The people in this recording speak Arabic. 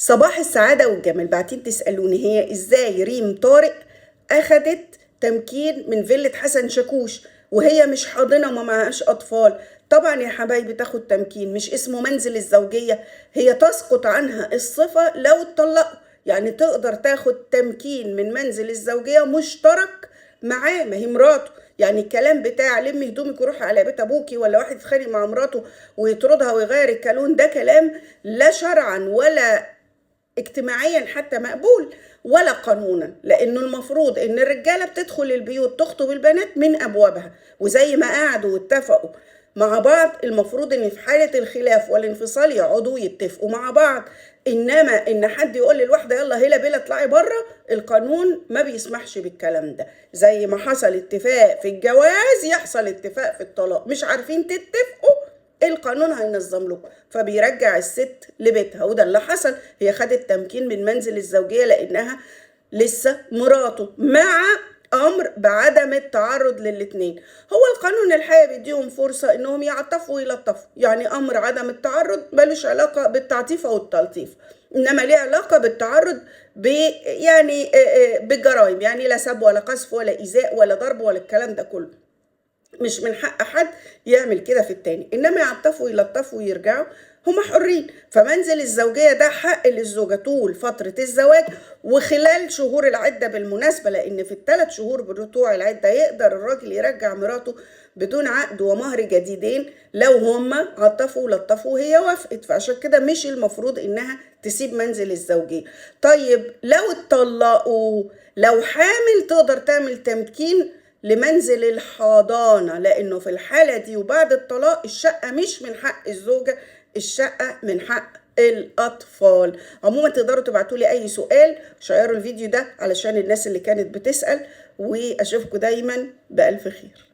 صباح السعادة والجمال، بعتين تسألوني هي ازاي ريم طارق اخدت تمكين من فيلة حسن شاكوش وهي مش حاضنة وما معهاش اطفال. طبعا يا حبايبي تاخد تمكين، مش اسمه منزل الزوجية، هي تسقط عنها الصفة لو اتطلقوا. يعني تقدر تاخد تمكين من منزل الزوجية مشترك معاه، ما هي مراته. يعني الكلام بتاع لمي هدومك وروحي على بيت ابوكي، ولا واحد يتخانق مع مراته ويطردها ويغير الكالون، ده كلام لا شرعا ولا اجتماعيا حتى مقبول ولا قانونا، لانه المفروض ان الرجاله بتدخل البيوت تخطب البنات من ابوابها، وزي ما قعدوا واتفقوا مع بعض المفروض ان في حاله الخلاف والانفصال يقعدوا يتفقوا مع بعض. انما ان حد يقول للواحده يلا هلا بلا اطلعي بره، القانون ما بيسمحش بالكلام ده. زي ما حصل اتفاق في الجواز يحصل اتفاق في الطلاق، مش عارفين تتفقوا القانون هينظم لكم، فبيرجع الست لبيتها. وده اللي حصل، هي خدت تمكين من منزل الزوجية لأنها لسه مراته، مع أمر بعدم التعرض للاتنين. هو القانون الحقيقي بيديهم فرصة إنهم يعطفوا ويلطفوا، يعني أمر عدم التعرض ملوش علاقة بالتعطيف أو التلطيف، إنما ليه علاقة بالتعرض يعني بالجرائم، يعني لا سب ولا قذف ولا إيذاء ولا ضرب ولا الكلام ده كله. مش من حق حد يعمل كده في التاني، انما يعطفوا ويلطفوا ويرجعوا هما حرين. فمنزل الزوجية ده حق للزوجة طول فترة الزواج وخلال شهور العدة بالمناسبة، لان في ال3 شهور بتوع العدة يقدر الراجل يرجع مراته بدون عقد ومهر جديدين لو هما عطفوا ولطفوا وهي وافقت. فعشان كده مش المفروض انها تسيب منزل الزوجية. طيب لو اتطلقوا، لو حامل تقدر تعمل تمكين لمنزل الحضانة، لأنه في الحالة دي وبعد الطلاق الشقة مش من حق الزوجة، الشقة من حق الأطفال. عموما تقدروا تبعتوا لي أي سؤال، شيروا الفيديو ده علشان الناس اللي كانت بتسأل، وأشوفكم دايما بألف خير.